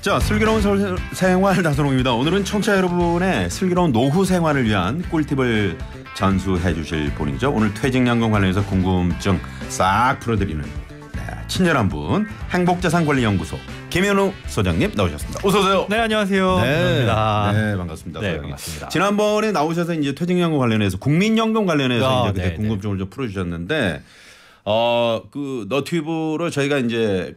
자, 슬기로운 생활 나선홍입니다. 오늘은 청취자 여러분의 슬기로운 노후 생활을 위한 꿀팁을 전수해 주실 분이죠. 오늘 퇴직연금 관련해서 궁금증 싹 풀어드리는 친절한 분, 행복자산관리연구소 김현우 소장님 나오셨습니다. 어서 오세요. 네, 안녕하세요. 네, 반갑습니다. 네, 반갑습니다. 네, 소장님. 반갑습니다. 지난번에 나오셔서 이제 퇴직연금 관련해서 국민연금 관련해서 이제 그때 네, 궁금증을 좀 풀어주셨는데, 그 너튜브로 저희가 이제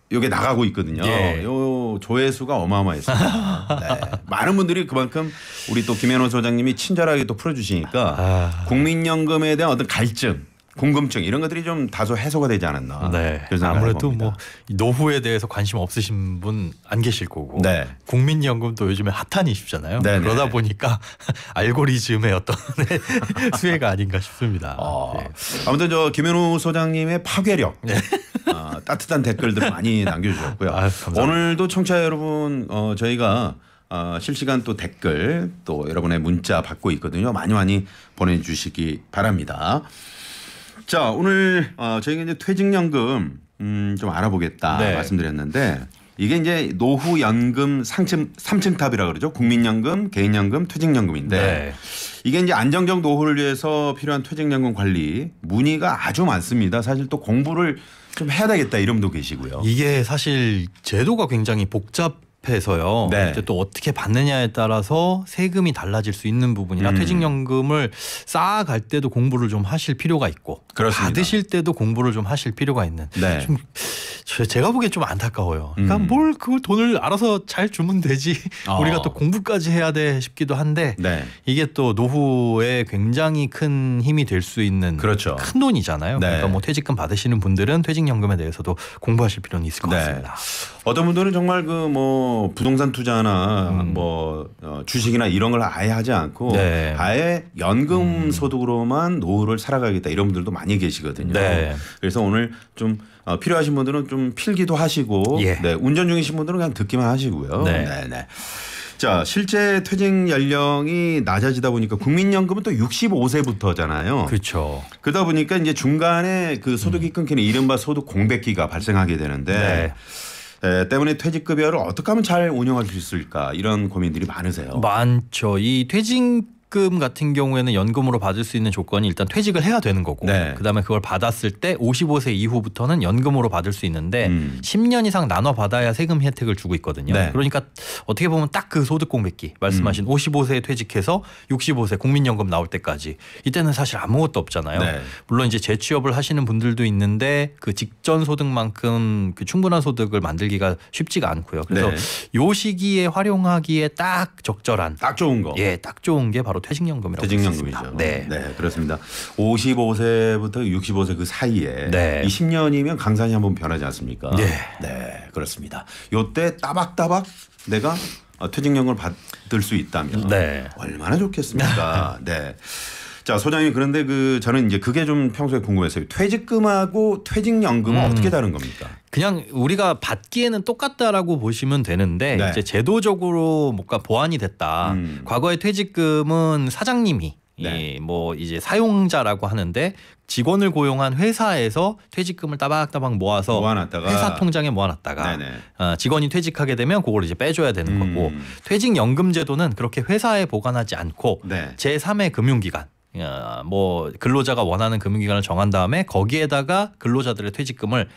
요게 나가고 있거든요. 예. 요 조회수가 어마어마했습니다. 네. 많은 분들이 그만큼 우리 또 김현우 소장님이 친절하게 또 풀어주시니까 국민연금에 대한 어떤 갈증, 궁금증 이런 것들이 좀 다소 해소가 되지 않았나. 네. 아무래도 뭐 노후에 대해서 관심 없으신 분 안 계실 거고. 네. 국민연금도 요즘에 핫한 이슈잖아요. 네네. 그러다 보니까 알고리즘의 어떤 수혜가 아닌가 싶습니다. 네. 아무튼 저 김현우 소장님의 파괴력, 따뜻한 댓글들 많이 남겨주셨고요. 감사합니다. 오늘도 청취자 여러분 저희가 실시간 또 댓글 또 여러분의 문자 받고 있거든요. 많이 보내주시기 바랍니다. 자, 오늘 저희가 이제 퇴직연금 좀 알아보겠다 말씀드렸는데 이게 이제 노후연금 3층 탑이라고 그러죠. 국민연금, 개인연금, 퇴직연금인데 이게 이제 안정적 노후를 위해서 필요한 퇴직연금 관리 문의가 아주 많습니다. 사실 또 공부를 좀 해야 되겠다 이런 분도 계시고요. 이게 사실 제도가 굉장히 복잡해서요. 이제 또 어떻게 받느냐에 따라서 세금이 달라질 수 있는 부분이라 퇴직연금을 쌓아갈 때도 공부를 좀 하실 필요가 있고 그렇습니다. 받으실 때도 공부를 좀 하실 필요가 있는 좀 제가 보기엔 좀 안타까워요. 그러니까 뭘 그 돈을 알아서 잘 주면 되지 우리가 또 공부까지 해야 돼 싶기도 한데 이게 또 노후에 굉장히 큰 힘이 될 수 있는 큰 돈이잖아요. 그러니까 뭐 퇴직금 받으시는 분들은 퇴직연금에 대해서도 공부하실 필요는 있을 것 같습니다. 어떤 분들은 정말 그 뭐 부동산 투자나 뭐 주식이나 이런 걸 아예 하지 않고 아예 연금 소득으로만 노후를 살아가겠다 이런 분들도 많이 계시거든요. 그래서 오늘 좀 필요하신 분들은 좀 필기도 하시고 운전 중이신 분들은 그냥 듣기만 하시고요. 자, 실제 퇴직 연령이 낮아지다 보니까 국민연금은 또 65세부터잖아요. 그렇죠. 그러다 보니까 이제 중간에 그 소득이 끊기는 이른바 소득 공백기가 발생하게 되는데 때문에 퇴직급여를 어떻게 하면 잘 운영할 수 있을까 이런 고민들이 많으세요. 많죠. 이 퇴직금 같은 경우에는 연금으로 받을 수 있는 조건이 일단 퇴직을 해야 되는 거고 그다음에 그걸 받았을 때 55세 이후부터는 연금으로 받을 수 있는데 10년 이상 나눠 받아야 세금 혜택을 주고 있거든요. 그러니까 어떻게 보면 딱 그 소득 공백기 말씀하신 55세에 퇴직해서 65세 국민연금 나올 때까지 이때는 사실 아무것도 없잖아요. 물론 이제 재취업을 하시는 분들도 있는데 그 직전 소득만큼 그 충분한 소득을 만들기가 쉽지가 않고요. 그래서 요 시기에 활용하기에 딱 적절한 딱 좋은 거. 딱 좋은 게 바로 퇴직연금이라고 퇴직연금이죠. 네, 그렇습니다. 55세부터 65세 그 사이에 이 10년이면 강산이 한번 변하지 않습니까? 그렇습니다. 요때 따박따박 내가 퇴직연금을 받을 수 있다면 얼마나 좋겠습니까? 자, 소장님 그런데 저는 이제 그게 좀 평소에 궁금했어요. 퇴직금하고 퇴직연금은 어떻게 다른 겁니까? 그냥 우리가 받기에는 똑같다라고 보시면 되는데 이제 제도적으로 뭔가 보완이 됐다. 과거에 퇴직금은 사장님이 뭐 이제 사용자라고 하는데 직원을 고용한 회사에서 퇴직금을 따박따박 모아놨다가 회사 통장에 모아놨다가 직원이 퇴직하게 되면 그걸 이제 빼줘야 되는 거고 퇴직연금 제도는 그렇게 회사에 보관하지 않고 제3의 금융기관 뭐 근로자가 원하는 금융기관을 정한 다음에 거기에다가 근로자들의 퇴직금을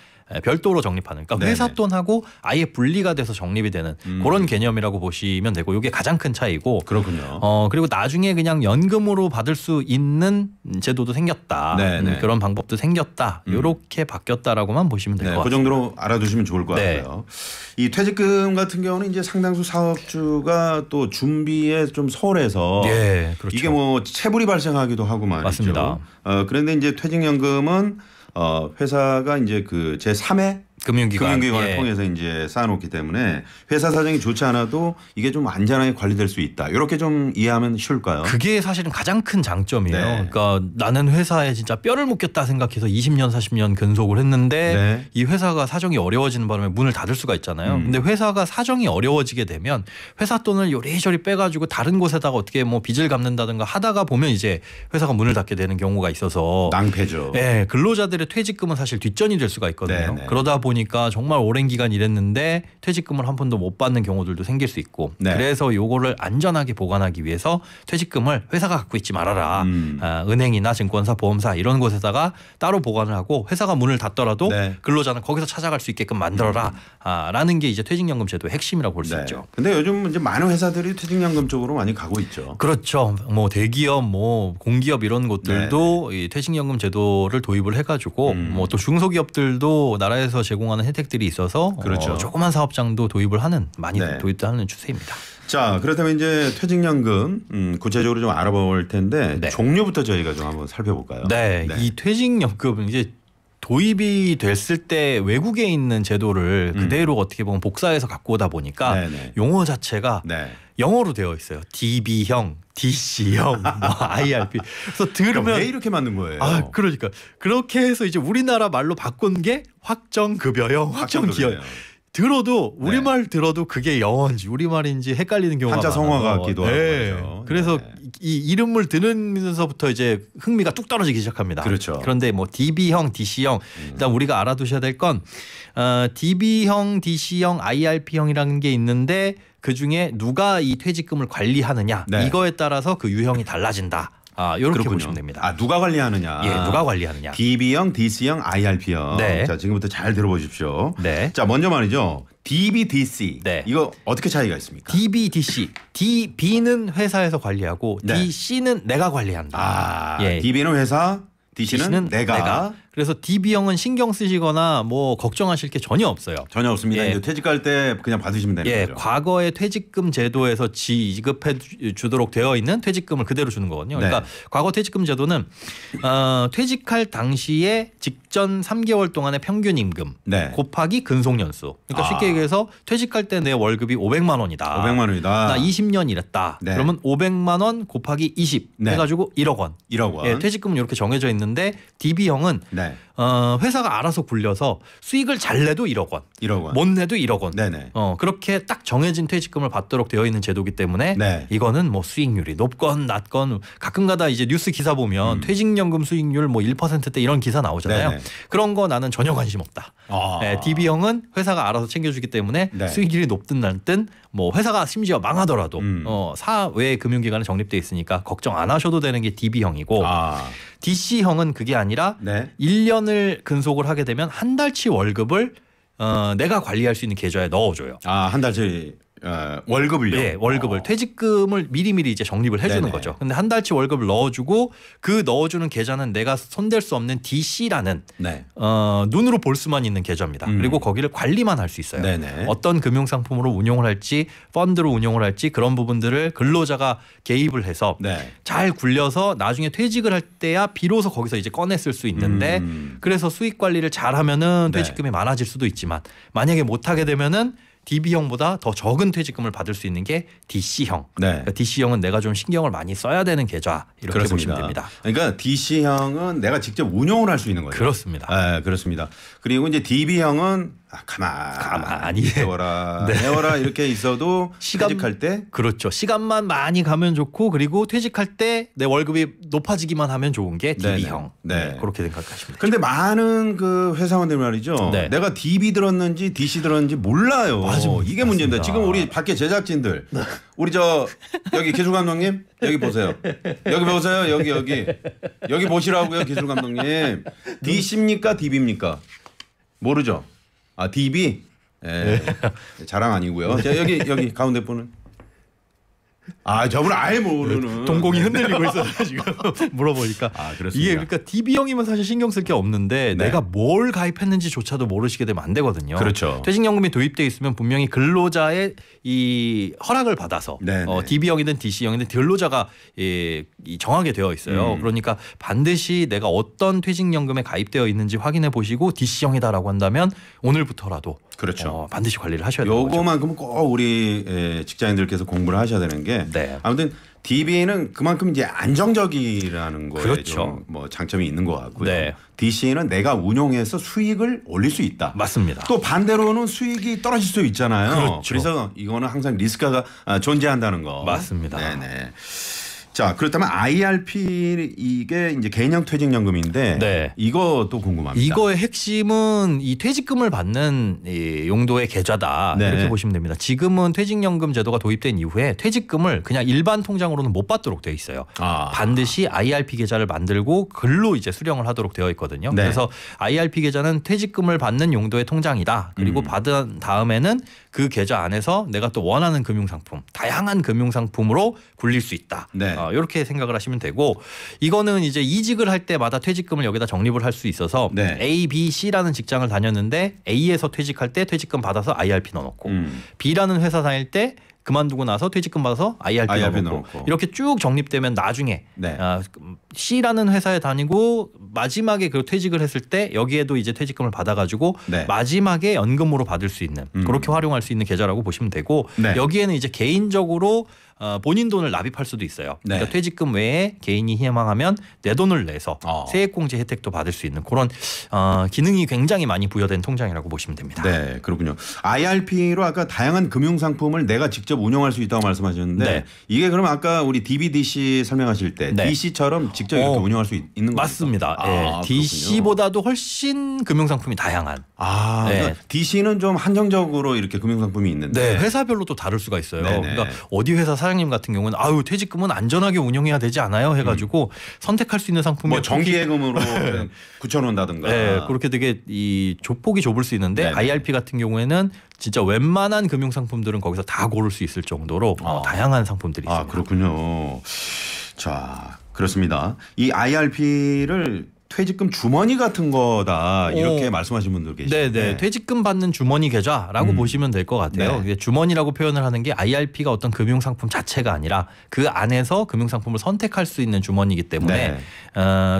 별도로 적립하는 그러니까 회사 돈하고 아예 분리가 돼서 적립이 되는 그런 개념이라고 보시면 되고 이게 가장 큰 차이고 그렇군요. 그리고 나중에 그냥 연금으로 받을 수 있는 제도도 생겼다. 그런 방법도 생겼다. 이렇게 바뀌었다라고만 보시면 될 것 같습니다. 그 정도로 알아두시면 좋을 것 같고요. 이 퇴직금 같은 경우는 이제 상당수 사업주가 또 준비에 좀 소홀해서 이게 뭐 체불이 발생하기도 하고 말이죠. 맞습니다. 그런데 이제 퇴직연금은 회사가 이제 그 제3의 금융기관을 통해서 이제 쌓아놓기 때문에 회사 사정이 좋지 않아도 이게 좀 안전하게 관리될 수 있다. 이렇게 좀 이해하면 쉬울까요? 그게 사실은 가장 큰 장점이에요. 그러니까 나는 회사에 진짜 뼈를 묻겠다 생각해서 20년 40년 근속을 했는데 이 회사가 사정이 어려워지는 바람에 문을 닫을 수가 있잖아요. 근데 회사가 사정이 어려워지게 되면 회사 돈을 요리조리 빼가지고 다른 곳에다가 어떻게 뭐 빚을 갚는다든가 하다가 보면 이제 회사가 문을 닫게 되는 경우가 있어서 낭패죠. 근로자들의 퇴직금은 사실 뒷전이 될 수가 있거든요. 그러다 보니까 정말 오랜 기간 일했는데 퇴직금을 한 푼도 못 받는 경우들도 생길 수 있고 네. 그래서 요거를 안전하게 보관하기 위해서 퇴직금을 회사가 갖고 있지 말아라. 은행이나 증권사, 보험사 이런 곳에다가 따로 보관을 하고 회사가 문을 닫더라도 네. 근로자는 거기서 찾아갈 수 있게끔 만들어라. 라는 게 이제 퇴직연금 제도의 핵심이라고 볼 수 네. 있죠. 근데 요즘 이제 많은 회사들이 퇴직연금 쪽으로 많이 가고 있죠. 그렇죠. 뭐 대기업, 뭐 공기업 이런 곳들도 이 퇴직연금 제도를 도입을 해가지고 뭐 또 중소기업들도 나라에서 제공하는 혜택들이 있어서 그렇죠. 조그만 사업장도 도입을 하는 많이 네. 도입도 하는 추세입니다. 자, 그렇다면 이제 퇴직연금 구체적으로 좀 알아볼 텐데 네. 종류부터 저희가 좀 한번 살펴볼까요? 네, 이 퇴직연금은 이제 도입이 됐을 때 외국에 있는 제도를 그대로 어떻게 보면 복사해서 갖고 오다 보니까 네네. 용어 자체가 네. 영어로 되어 있어요. DB형, DC형, 뭐 IRP. 그래서 들으면 그러니까 왜 이렇게 만든 거예요? 아, 그러니까 그렇게 해서 이제 우리나라 말로 바꾼 게 확정급여형, 확정기여. 들어도 우리말 들어도 그게 영어인지 우리말인지 헷갈리는 경우가 한자 많아서. 성화 같기도 네. 하고. 그래서 네. 이 이름을 들으면서부터 이제 흥미가 뚝 떨어지기 시작합니다. 그렇죠. 그런데 뭐 DB형, DC형 일단 우리가 알아두셔야 될 건 DB형, DC형, IRP형이라는 게 있는데 그 중에 누가 이 퇴직금을 관리하느냐 네. 이거에 따라서 그 유형이 달라진다. 이렇게 그렇군요. 보시면 됩니다. 아, 누가 관리하느냐? 예, 누가 관리하느냐? DB형, DC형, IRP형. 네. 자, 지금부터 잘 들어보십시오. 네. 자, 먼저 말이죠. DB, DC. 네. 이거 어떻게 차이가 있습니까? DB, DC. DB는 회사에서 관리하고 네. DC는 내가 관리한다. 아, 예. DB는 회사, DC는 내가. 그래서 DB형은 신경 쓰시거나 뭐 걱정하실 게 전혀 없어요. 전혀 없습니다. 예. 이제 퇴직할 때 그냥 받으시면 되는 예, 거죠. 과거의 퇴직금 제도에서 지급해 주도록 되어 있는 퇴직금을 그대로 주는 거거든요. 그러니까 네. 과거 퇴직금 제도는 퇴직할 당시에 직전 3개월 동안의 평균 임금 네. 곱하기 근속 연수. 그러니까 쉽게 얘기해서 퇴직할 때 내 월급이 500만 원이다. 500만 원이다. 나 20년 일했다. 네. 그러면 500만 원 곱하기 20 네. 해가지고 1억 원. 1억 원. 예, 퇴직금은 이렇게 정해져 있는데 DB형은 네. 회사가 알아서 굴려서 수익을 잘 내도 1억 원, 1억 원. 못 내도 1억 원. 네네. 그렇게 딱 정해진 퇴직금을 받도록 되어 있는 제도기 때문에 네. 이거는 뭐 수익률이 높건 낮건 가끔가다 이제 뉴스 기사 보면 퇴직연금 수익률 뭐 1%대 이런 기사 나오잖아요. 네네. 그런 거 나는 전혀 관심 없다. 네, DB형은 회사가 알아서 챙겨주기 때문에 네. 수익률이 높든 낮든 뭐 회사가 심지어 망하더라도 사외 금융기관에 적립돼 있으니까 걱정 안 하셔도 되는 게 DB형이고 DC형은 그게 아니라 네. 1년을 근속을 하게 되면 한 달치 월급을 내가 관리할 수 있는 계좌에 넣어줘요. 한 달치 월급을요. 네, 월급을 퇴직금을 미리미리 이제 적립을 해주는 네네. 거죠. 근데 한 달치 월급을 넣어주고 그 넣어주는 계좌는 내가 손댈 수 없는 DC라는 네. 눈으로 볼 수만 있는 계좌입니다. 그리고 거기를 관리만 할 수 있어요. 네네. 어떤 금융상품으로 운용을 할지 펀드로 운용을 할지 그런 부분들을 근로자가 개입을 해서 네. 잘 굴려서 나중에 퇴직을 할 때야 비로소 거기서 이제 꺼내 쓸 수 있는데 그래서 수익 관리를 잘하면은 네. 퇴직금이 많아질 수도 있지만 만약에 못하게 되면은 DB형보다 더 적은 퇴직금을 받을 수 있는 게 DC형. 네. 그러니까 DC형은 내가 좀 신경을 많이 써야 되는 계좌 이렇게 그렇습니다. 보시면 됩니다. 그러니까 DC형은 내가 직접 운용을 할 수 있는 거죠. 그렇습니다. 네, 그렇습니다. 그리고 이제 DB형은 가만히 세워라, 네. 세워라 이렇게 있어도 퇴직할 때 그렇죠. 시간만 많이 가면 좋고 그리고 퇴직할 때 내 월급이 높아지기만 하면 좋은 게 DB형. 네. 그렇게 생각하시면 돼요. 그런데 많은 그 회사원들 말이죠. 네. 내가 DB 들었는지 DC 들었는지 몰라요. 맞습니다. 이게 문제입니다. 맞습니다. 지금 우리 밖에 제작진들, 우리 여기 기술 감독님 여기 보세요. 여기 보세요. 여기 보시라고요, 기술 감독님. DC입니까, DB입니까? 모르죠. DB. 예. 자랑 아니고요. 자, 여기 가운데 분은. 저분 아예 모르는. 동공이 흔들리고 있어요 지금 물어보니까. 그렇습니다. 이게 그러니까 DB형이면 사실 신경 쓸 게 없는데 네. 내가 뭘 가입했는지조차도 모르시게 되면 안 되거든요. 그렇죠. 퇴직연금이 도입돼 있으면 분명히 근로자의 이 허락을 받아서 DB형이든 DC형이든 근로자가 이 정하게 되어 있어요. 그러니까 반드시 내가 어떤 퇴직연금에 가입되어 있는지 확인해 보시고 DC형이다라고 한다면 오늘부터라도 그렇죠. 반드시 관리를 하셔야 되는 거죠. 요거만큼은 꼭 우리 직장인들께서 공부를 하셔야 되는 게 아무튼 DB는 그만큼 이제 안정적이라는 거에 그렇죠. 뭐 장점이 있는 것 같고요. 네. DC는 내가 운용해서 수익을 올릴 수 있다. 맞습니다. 또 반대로는 수익이 떨어질 수 있잖아요. 그렇죠. 그래서 이거는 항상 리스크가 존재한다는 거. 맞습니다. 네네. 자, 그렇다면 IRP 이게 이제 개인형 퇴직연금인데 네. 이것도 궁금합니다. 이거의 핵심은 이 퇴직금을 받는 이 용도의 계좌다. 네. 이렇게 보시면 됩니다. 지금은 퇴직연금 제도가 도입된 이후에 퇴직금을 그냥 일반 통장으로는 못 받도록 되어 있어요. 반드시 IRP 계좌를 만들고 글로 이제 수령을 하도록 되어 있거든요. 네. 그래서 IRP 계좌는 퇴직금을 받는 용도의 통장이다. 그리고 받은 다음에는 그 계좌 안에서 내가 또 원하는 금융상품, 다양한 금융상품으로 굴릴 수 있다. 네. 이렇게 생각을 하시면 되고 이거는 이제 이직을 할 때마다 퇴직금을 여기다 적립을 할 수 있어서 네. A, B, C라는 직장을 다녔는데 A에서 퇴직할 때 퇴직금 받아서 IRP 넣어놓고 B라는 회사 다닐 때 그만두고 나서 퇴직금 받아서 IRP 넣어놓고 이렇게 쭉 적립되면 나중에 네. C라는 회사에 다니고 마지막에 그 퇴직을 했을 때 여기에도 이제 퇴직금을 받아가지고 네. 마지막에 연금으로 받을 수 있는 그렇게 활용할 수 있는 계좌라고 보시면 되고 네. 여기에는 이제 개인적으로 본인 돈을 납입할 수도 있어요. 네. 그러니까 퇴직금 외에 개인이 희망하면 내 돈을 내서 세액공제 혜택도 받을 수 있는 그런 기능이 굉장히 많이 부여된 통장이라고 보시면 됩니다. 네, 그렇군요. IRP로 아까 다양한 금융 상품을 내가 직접 운영할 수 있다고 말씀하셨는데 네. 이게 그럼 아까 우리 DBDC 설명하실 때 네. DC처럼 직접 이렇게 운영할 수 있는 겁니까? 맞습니다. 네. DC보다도 훨씬 금융 상품이 다양한. 네. 그러니까 DC는 좀 한정적으로 이렇게 금융 상품이 있는데 회사별로 또 다를 수가 있어요. 네네. 그러니까 어디 회사 사장님 같은 경우는 아유 퇴직금은 안전하게 운영해야 되지 않아요 해가지고 선택할 수 있는 상품이 뭐 정기예금으로 굳혀놓는다든가 네, 그렇게 되게 이 폭이 좁을 수 있는데 네네. IRP 같은 경우에는 진짜 웬만한 금융 상품들은 거기서 다 고를 수 있을 정도로 다양한 상품들이 있습니다. 그렇군요. 자, 그렇습니다. 이 IRP를 퇴직금 주머니 같은 거다 이렇게 말씀하신 분들 계시는데 네네. 퇴직금 받는 주머니 계좌라고 보시면 될 것 같아요. 네. 주머니라고 표현을 하는 게 IRP가 어떤 금융상품 자체가 아니라 그 안에서 금융상품을 선택할 수 있는 주머니이기 때문에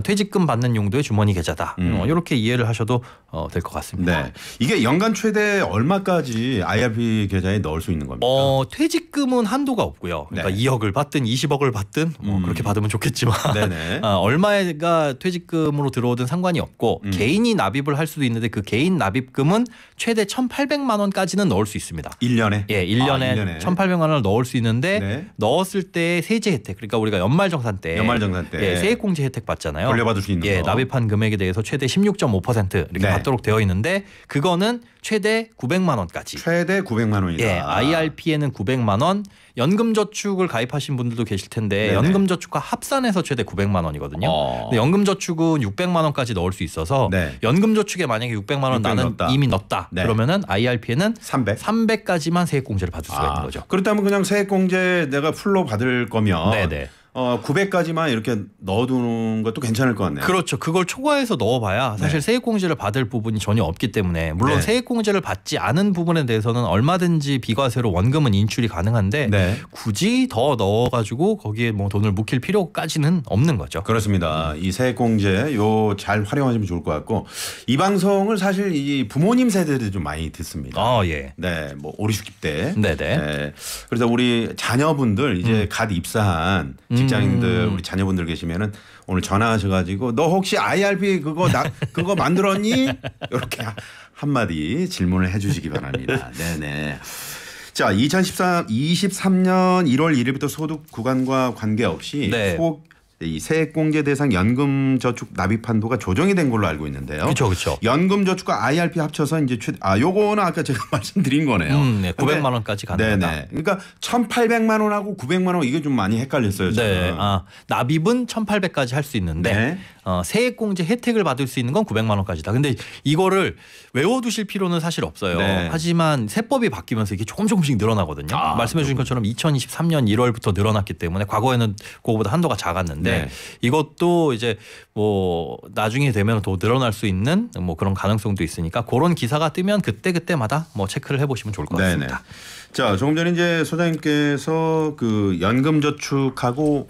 퇴직금 받는 용도의 주머니 계좌다. 이렇게 이해를 하셔도 될 것 같습니다. 네. 이게 연간 최대 얼마까지 IRP 계좌에 넣을 수 있는 겁니까? 퇴직금은 한도가 없고요. 그러니까 2억을 받든 20억을 받든 그렇게 받으면 좋겠지만 얼마가 퇴직금으로 들어오든 상관이 없고 개인이 납입을 할 수도 있는데 그 개인 납입금은 최대 1,800만 원까지는 넣을 수 있습니다. 1년에? 예, 1년에 1,800만 원을 넣을 수 있는데 넣었을 때 세제 혜택, 그러니까 우리가 연말정산 때 세액공제 혜택 받잖아요. 돌려받을 수 있는 거. 납입한 금액에 대해서 최대 16.5% 이렇게 받도록 되어 있는데 그거는 최대 900만 원까지. 최대 900만 원이다. 예, IRP에는 900만 원, 연금저축을 가입하신 분들도 계실 텐데 연금저축과 합산해서 최대 900만 원이거든요. 근데 연금저축은 600만 원까지 넣을 수 있어서 연금저축에 만약에 600만 원 나는 이미 넣었다. 그러면은 IRP에는 300까지만 세액공제를 받을 수가 있는 거죠. 그렇다면 그냥 세액공제 내가 풀로 받을 거면 900까지만 이렇게 넣어두는 것도 괜찮을 것 같네요. 그렇죠. 그걸 초과해서 넣어봐야 사실 세액공제를 받을 부분이 전혀 없기 때문에 물론 세액공제를 받지 않은 부분에 대해서는 얼마든지 비과세로 원금은 인출이 가능한데 굳이 더 넣어가지고 거기에 뭐 돈을 묵힐 필요까지는 없는 거죠. 그렇습니다. 이 세액공제 요 잘 활용하시면 좋을 것 같고 이 방송을 사실 이 부모님 세대들이 좀 많이 듣습니다. 네, 뭐 5, 60대. 네. 그래서 우리 자녀분들 이제 갓 입사한 직장인들 우리 자녀분들 계시면은 오늘 전화하셔가지고 너 혹시 IRP 그거 만들었니? 이렇게 한마디 질문을 해주시기 바랍니다. 네네. 자, 23년 1월 1일부터 소득 구간과 관계없이 이 세액공제 대상 연금저축 납입 한도가 조정이 된 걸로 알고 있는데요. 그렇죠. 연금저축과 IRP 합쳐서 이제 요거는 아까 제가 말씀드린 거네요. 900만 원까지 가능하다. 네네. 그러니까 1,800만 원하고 900만 원 이게 좀 많이 헷갈렸어요. 저는. 납입은 1,800까지 할 수 있는데 세액공제 혜택을 받을 수 있는 건 900만 원까지다. 근데 이거를 외워두실 필요는 사실 없어요. 하지만 세법이 바뀌면서 이게 조금씩 늘어나거든요. 말씀해 주신 것처럼 2023년 1월부터 늘어났기 때문에 과거에는 그거보다 한도가 작았는데 이것도 이제 뭐 나중에 되면 더 늘어날 수 있는 뭐 그런 가능성도 있으니까 그런 기사가 뜨면 그때마다 뭐 체크를 해보시면 좋을 것 같습니다. 자, 조금 전에 이제 소장님께서 그 연금저축하고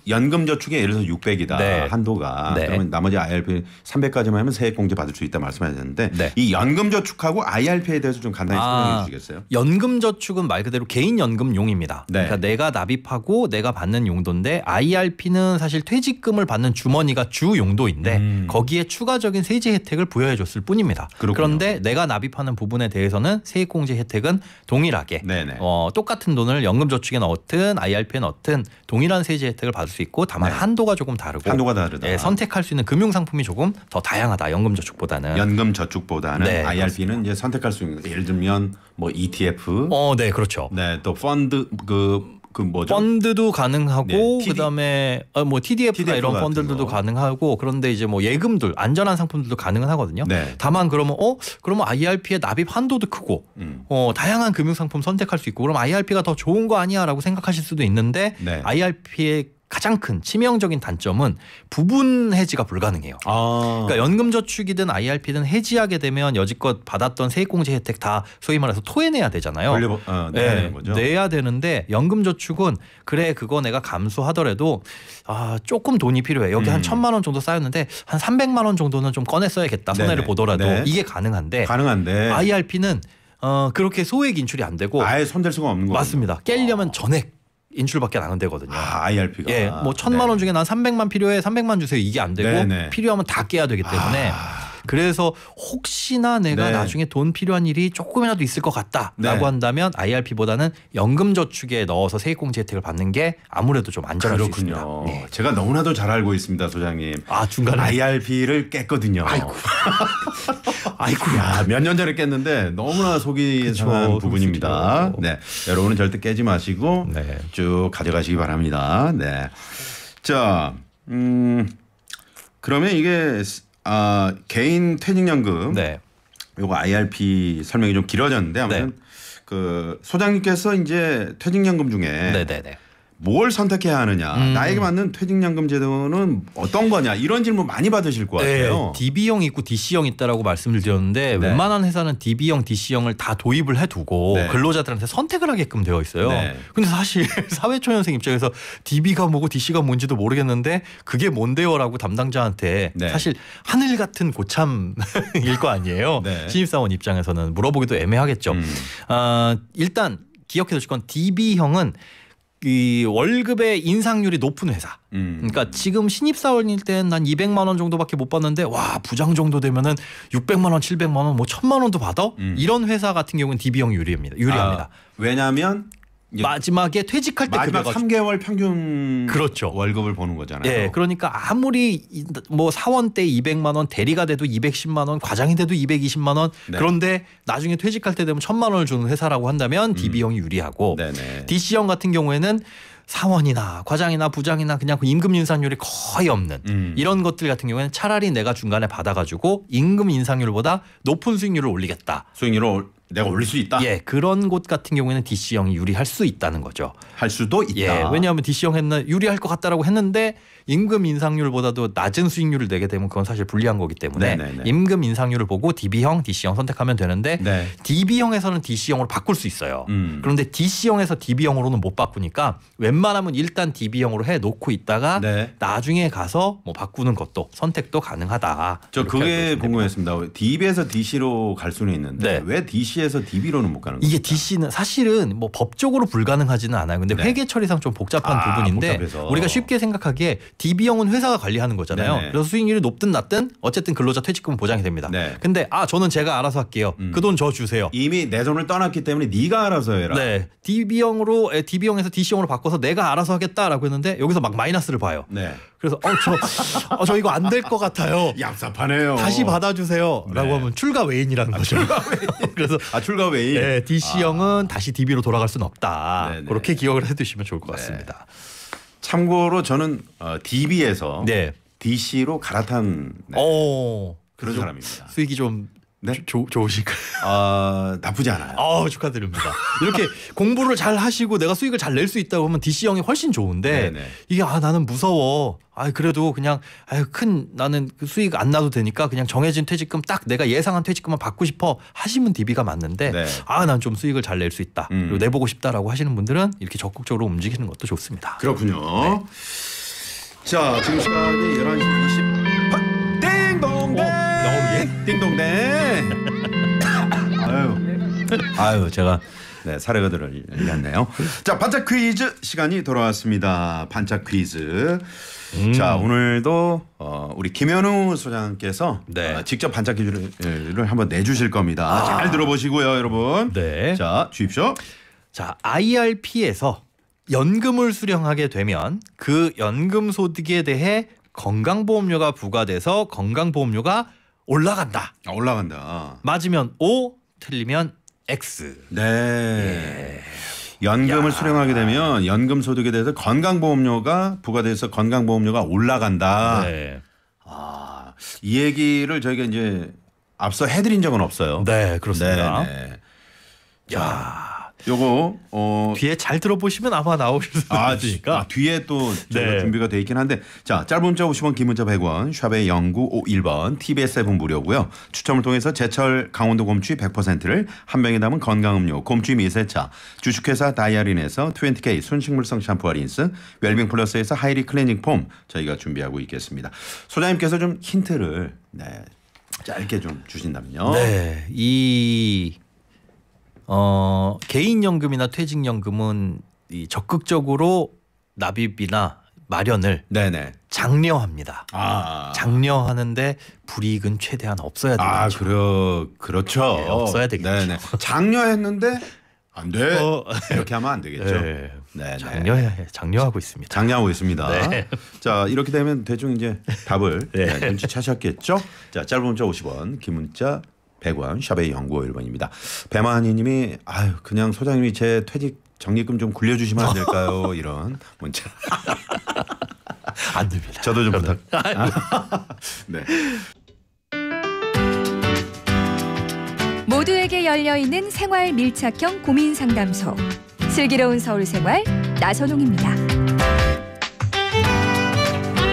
연금저축에 예를 들어서 600이다 한도가 그러면 나머지 IRP 300까지만 하면 세액공제 받을 수 있다 말씀하셨는데 이 연금저축하고 IRP에 대해서 좀 간단히 설명해 주시겠어요? 연금저축은 말 그대로 개인연금용입니다. 그러니까 내가 납입하고 내가 받는 용도인데 IRP는 사실 퇴직금을 받는 주머니가 주 용도인데 거기에 추가적인 세제 혜택을 부여해 줬을 뿐입니다. 그런데 내가 납입하는 부분에 대해서는 세액공제 혜택은 동일하게 네네. 똑같은 돈을 연금저축에 넣든 IRP에 넣든 동일한 세제 혜택을 받을 수 있고 다만 네. 한도가 조금 다르고 한도가 다르다. 예, 선택할 수 있는 금융 상품이 조금 더 다양하다. 연금저축보다는. 연금저축보다는 네, IRP는 이제 선택할 수 있는 예를 들면 뭐 ETF, 네, 그렇죠. 네, 또 펀드 그 뭐죠? 펀드도 가능하고 네, 그다음에 뭐 TDF나 이런 같은 펀드들도 거. 가능하고 그런데 이제 뭐 예금들 안전한 상품들도 가능은 하거든요. 네. 다만 그러면 IRP의 납입 한도도 크고 다양한 금융 상품 선택할 수 있고 그럼 IRP가 더 좋은 거 아니야라고 생각하실 수도 있는데 네. IRP의 가장 큰 치명적인 단점은 부분 해지가 불가능해요. 그러니까 연금저축이든 IRP든 해지하게 되면 여지껏 받았던 세액공제 혜택 다 소위 말해서 토해내야 되잖아요. 내야 되는 거죠. 내야 되는데 연금저축은 그래 그거 내가 감수하더라도 조금 돈이 필요해. 여기 한 1,000만 원 정도 쌓였는데 한 300만 원 정도는 좀 꺼내 써야겠다. 손해를 네네. 보더라도 네. 이게 가능한데 IRP는 그렇게 소액 인출이 안 되고 아예 손댈 수가 없는 거죠. 맞습니다. 깰려면 전액 인출밖에 안 되거든요. IRP가. 예, 뭐 1,000만 원 중에 난 300만 필요해. 300만 주세요. 이게 안 되고 네네. 필요하면 다 깨야 되기 때문에 그래서 혹시나 내가 나중에 돈 필요한 일이 조금이라도 있을 것 같다라고 한다면 IRP보다는 연금저축에 넣어서 세액공제 혜택을 받는 게 아무래도 좀 안전할 수 있습니다. 네. 제가 너무나도 잘 알고 있습니다, 소장님. 중간에 IRP를 깼거든요. 아이고, 야, 몇 년 전에 깼는데 너무나 속이 상한 부분입니다. 네, 여러분은 절대 깨지 마시고 쭉 가져가시기 바랍니다. 네, 자, 그러면 이게 개인 퇴직연금, 요거 IRP 설명이 좀 길어졌는데 아무튼 그 소장님께서 이제 퇴직연금 중에 뭘 선택해야 하느냐, 나에게 맞는 퇴직연금 제도는 어떤 거냐 이런 질문 많이 받으실 것 같아요. DB형 있고 DC형 있다라고 말씀을 드렸는데 웬만한 회사는 DB형, DC형을 다 도입을 해두고 근로자들한테 선택을 하게끔 되어 있어요. 근데 사실 사회초년생 입장에서 DB가 뭐고 DC가 뭔지도 모르겠는데 그게 뭔데요라고 담당자한테 사실 하늘 같은 고참일 거 아니에요. 신입사원 입장에서는 물어보기도 애매하겠죠. 일단 기억해 두실 건 DB형은 이 월급의 인상률이 높은 회사. 그러니까 지금 신입사원일 땐 난 200만 원 정도밖에 못 받는데 와 부장 정도 되면은 600만 원, 700만 원, 뭐 1,000만 원도 받아? 이런 회사 같은 경우는 DB형 유리합니다. 왜냐하면 마지막에 퇴직할 때 마지막 3개월 평균 월급을 보는 거잖아요. 예, 그러니까 아무리 뭐 사원 때 200만 원, 대리가 돼도 210만 원, 과장이 돼도 220만 원. 그런데 나중에 퇴직할 때 되면 1,000만 원을 주는 회사라고 한다면 DB형이 유리하고 DC형 같은 경우에는 사원이나 과장이나 부장이나 그냥 그 임금 인상률이 거의 없는 이런 것들 같은 경우에는 차라리 내가 중간에 받아가지고 임금 인상률보다 높은 수익률을 올리겠다. 수익률을 내가 올릴 수 있다. 예, 그런 곳 같은 경우에는 DC형이 유리할 수 있다는 거죠. 할 수도 있다. 예, 왜냐하면 DC형 유리할 것 같다라고 했는데 임금 인상률보다도 낮은 수익률을 내게 되면 그건 사실 불리한 거기 때문에 임금 인상률을 보고 DB형, DC형 선택하면 되는데 DB형에서는 DC형으로 바꿀 수 있어요. 그런데 DC형에서 DB형으로는 못 바꾸니까 웬만하면 일단 DB형으로 해놓고 있다가 나중에 가서 뭐 바꾸는 것도 선택도 가능하다. 저 그게 궁금했습니다. DB에서 DC로 갈 수는 있는데 왜 DC에서 DB로는 못 가는 거예요? 이게 DC는 사실은 뭐 법적으로 불가능하지는 않아요. 근데 회계 처리상 좀 복잡한 부분인데 복잡해서. 우리가 쉽게 생각하기에 DB형은 회사가 관리하는 거잖아요. 그래서 수익률이 높든 낮든 어쨌든 근로자 퇴직금은 보장이 됩니다. 근데 저는 제가 알아서 할게요. 그 돈 저 주세요. 이미 내 돈을 떠났기 때문에 네가 알아서 해라. DB형에서 DC형으로 바꿔서 내가 알아서 하겠다라고 했는데 여기서 막 마이너스를 봐요. 그래서 저 이거 안 될 것 같아요. 얍삽하네요. 다시 받아주세요라고 하면 출가 외인이라는 거죠. 그래서 출가 외인. DC형은 다시 DB로 돌아갈 수는 없다. 그렇게 기억을 해두시면 좋을 것 같습니다. 참고로 저는 DB에서 DC로 갈아탄 그런 사람입니다. 수익이 좀 좋으실까요? 나쁘지 않아요. 축하드립니다. 이렇게 공부를 잘 하시고 내가 수익을 잘 낼 수 있다고 하면 DC형이 훨씬 좋은데 이게 나는 무서워. 그래도 그냥 나는 그 수익 안 나도 되니까 그냥 정해진 퇴직금 딱 내가 예상한 퇴직금만 받고 싶어 하시면 DB가 맞는데 난 좀 수익을 잘 낼 수 있다. 그리고 내보고 싶다라고 하시는 분들은 이렇게 적극적으로 움직이는 것도 좋습니다. 그렇군요. 자, 지금 시간이 11시 28분. 띵동댕. 띵동댕. 아유, 제가 사례가 들렸네요. 자, 반짝 퀴즈 시간이 돌아왔습니다. 반짝 퀴즈. 자, 오늘도 우리 김현우 소장께서 네. 직접 반짝 퀴즈를 한번 내주실 겁니다. 잘 들어보시고요, 여러분. 네. 자, 주십시오. 자, IRP에서 연금을 수령하게 되면 그 연금 소득에 대해 건강보험료가 부과돼서 건강보험료가 올라간다. 올라간다. 맞으면 O, 틀리면 X. 네. 연금을 수령하게 되면 연금 소득에 대해서 건강보험료가 부과돼서 건강보험료가 올라간다. 네. 이 얘기를 저희가 이제 앞서 해드린 적은 없어요. 네, 그렇습니다. 네. 야, 요거 뒤에 잘 들어보시면 아마 나오실 수 있으니까. 뒤에 또 저희가 네. 준비가 돼 있긴 한데 자, 짧은 문자 50원, 긴 문자 100원, 샵의 0951번, TBS 앱은 무료고요. 추첨을 통해서 제철 강원도 곰취 100%를 한 병에 담은 건강음료 곰취 미세차, 주식회사 다이아린에서 20K 순식물성 샴푸와 린스, 웰빙 플러스에서 하이리 클렌징 폼 저희가 준비하고 있겠습니다. 소장님께서 좀 힌트를 짧게 좀 주신다면요. 네, 개인연금이나 퇴직연금은 이 적극적으로 납입이나 마련을 네네. 장려합니다. 아, 장려하는데 불이익은 최대한 없어야 되겠죠. 그렇죠. 네, 없어야 되겠죠. 네네. 장려했는데 안 돼. 이렇게 하면 안 되겠죠. 네. 네. 장려하고 있습니다. 장려하고 있습니다. 네. 자, 이렇게 되면 대충 이제 답을 네. 눈치채셨겠죠? 자, 짧은 문자 50원, 긴 문자 100원, 샵의 0951번입니다. 배만희 님이 아유, 그냥 소장님이 제 퇴직 적립금 좀 굴려주시면 안 될까요? 이런 문자. 안 됩니다. 저도 좀 부탁. 네. 모두에게 열려있는 생활 밀착형 고민 상담소. 슬기로운 서울생활 나선홍입니다.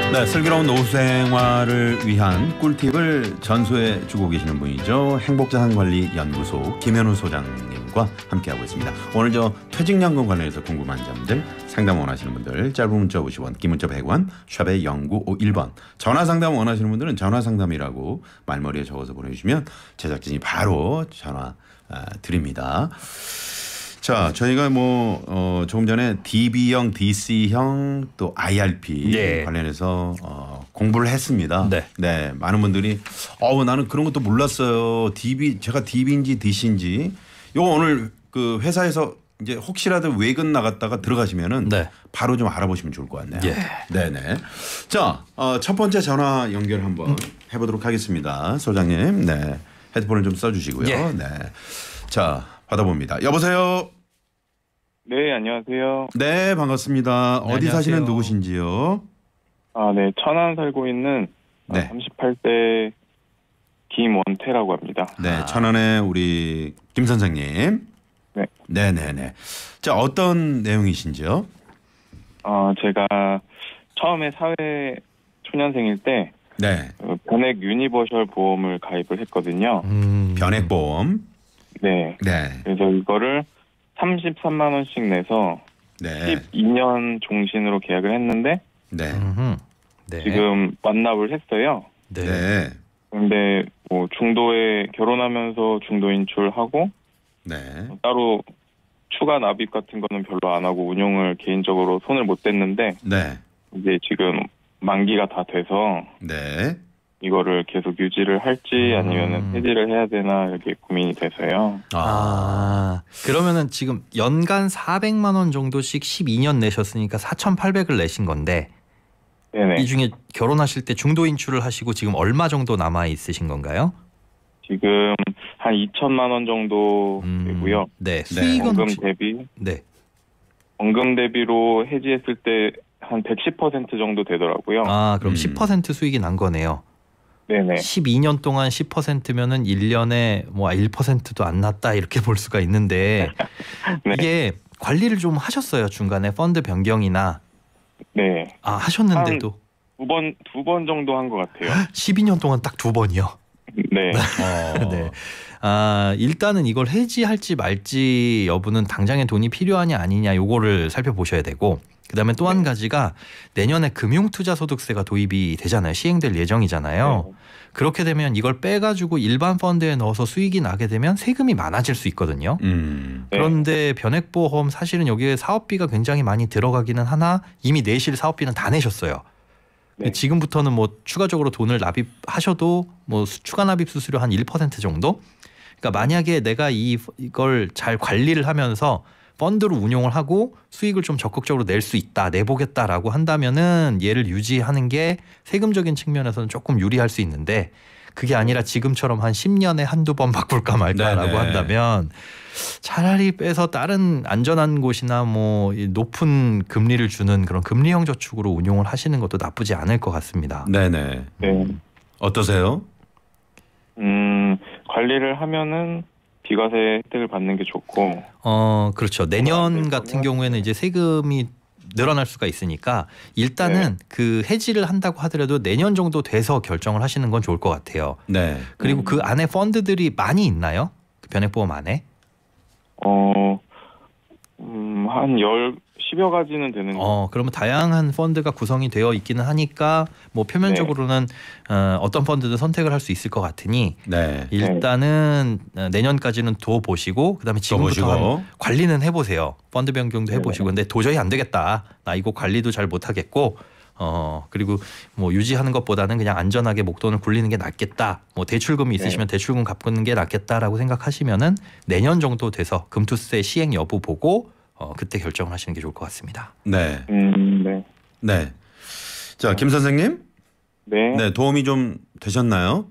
네, 슬기로운 노후 생활을 위한 꿀팁을 전수해 주고 계시는 분이죠. 행복자산관리연구소 김현우 소장님과 함께하고 있습니다. 오늘 저 퇴직연금 관련해서 궁금한 점들 상담 원하시는 분들 짧은 문자 50원, 긴 문자 100원, 샵의 0951번. 전화 상담 원하시는 분들은 전화 상담이라고 말머리에 적어서 보내주시면 제작진이 바로 전화 드립니다. 자, 저희가 조금 전에 DB형, DC형 또 IRP 네. 관련해서 공부를 했습니다. 네. 많은 분들이 나는 그런 것도 몰랐어요. 제가 DB인지 DC인지. 요거 오늘 그 회사에서 이제 혹시라도 외근 나갔다가 들어가시면은 바로 좀 알아보시면 좋을 것 같네요. 네네. 자, 첫 번째 전화 연결 한번 해보도록 하겠습니다. 소장님, 네, 헤드폰을 좀 써주시고요. 네. 자, 받아봅니다. 여보세요. 네, 안녕하세요. 네, 반갑습니다. 네, 어디 안녕하세요. 사시는 누구신지요? 네, 천안 살고 있는 네. 38대 김원태라고 합니다. 네, 천안의 우리 김 선생님. 네. 네네네. 자, 어떤 내용이신지요? 제가 처음에 사회 초년생일 때 네. 변액 유니버셜 보험을 가입을 했거든요. 변액보험. 네. 네. 그래서 이거를 33만 원씩 내서 네. 12년 종신으로 계약을 했는데 네. 네. 지금 완납을 했어요. 네. 네. 근데 중도에 결혼하면서 중도 인출하고 네. 따로 추가 납입 같은 거는 별로 안 하고 운용을 개인적으로 손을 못 댔는데 네. 이제 지금 만기가 다 돼서 네. 이거를 계속 유지를 할지 아니면 해지를 해야 되나 이렇게 고민이 돼서요. 그러면은 지금 연간 400만 원 정도씩 12년 내셨으니까 4,800을 내신 건데 네네. 이 중에 결혼하실 때 중도 인출을 하시고 지금 얼마 정도 남아 있으신 건가요? 지금 한 2천만 원 정도 되고요. 네. 수익은 원금 혹시 대비 네. 원금 대비로 해지했을 때 한 110% 정도 되더라고요. 그럼 10% 수익이 난 거네요. 네네. 12년 동안 10%면은 1년에 1%도 안 났다 이렇게 볼 수가 있는데 네. 이게 관리를 좀 하셨어요. 중간에 펀드 변경이나 네. 하셨는데도 두 번 정도 한 것 같아요. 12년 동안 딱 2번이요. 네. 네. 일단은 이걸 해지할지 말지 여부는 당장에 돈이 필요하냐 아니냐 요거를 살펴보셔야 되고 그다음에 또 한 가지가 내년에 금융투자소득세가 도입이 되잖아요. 시행될 예정이잖아요. 네. 그렇게 되면 이걸 빼가지고 일반 펀드에 넣어서 수익이 나게 되면 세금이 많아질 수 있거든요. 그런데 변액보험 사실은 여기에 사업비가 굉장히 많이 들어가기는 하나 이미 내실 사업비는 다 내셨어요. 네. 지금부터는 뭐 추가적으로 돈을 납입하셔도 뭐 추가 납입 수수료 한 1% 정도. 그러니까 만약에 내가 이걸 잘 관리를 하면서 펀드로 운용을 하고 수익을 좀 적극적으로 낼 수 있다, 내보겠다라고 한다면은 얘를 유지하는 게 세금적인 측면에서는 조금 유리할 수 있는데 그게 아니라 지금처럼 한 10년에 한두 번 바꿀까 말까라고 네네. 한다면 차라리 빼서 다른 안전한 곳이나 뭐 높은 금리를 주는 그런 금리형 저축으로 운용을 하시는 것도 나쁘지 않을 것 같습니다. 네네. 네. 어떠세요? 관리를 하면은 비과세 혜택을 받는 게 좋고. 그렇죠. 내년 같은 경우에는 이제 세금이 늘어날 수가 있으니까 일단은 그 해지를 한다고 하더라도 내년 정도 돼서 결정을 하시는 건 좋을 것 같아요. 네. 그리고 그 안에 펀드들이 많이 있나요? 그 변액보험 안에? 한 10여 가지는 되는 거. 그러면 다양한 펀드가 구성이 되어 있기는 하니까 뭐 표면적으로는 어떤 펀드든 선택을 할 수 있을 것 같으니 네. 일단은 내년까지는 둬 보시고 그다음에 지금부터 한 관리는 해보세요. 펀드 변경도 해보시고 근데 도저히 안 되겠다. 나 이거 관리도 잘 못하겠고 그리고 뭐 유지하는 것보다는 그냥 안전하게 목돈을 굴리는 게 낫겠다. 뭐 대출금이 있으시면 대출금 갚는 게 낫겠다라고 생각하시면은 내년 정도 돼서 금투세 시행 여부 보고 그때 결정을 하시는 게 좋을 것 같습니다. 네. 네. 네. 자, 김 선생님. 네. 네, 도움이 좀 되셨나요?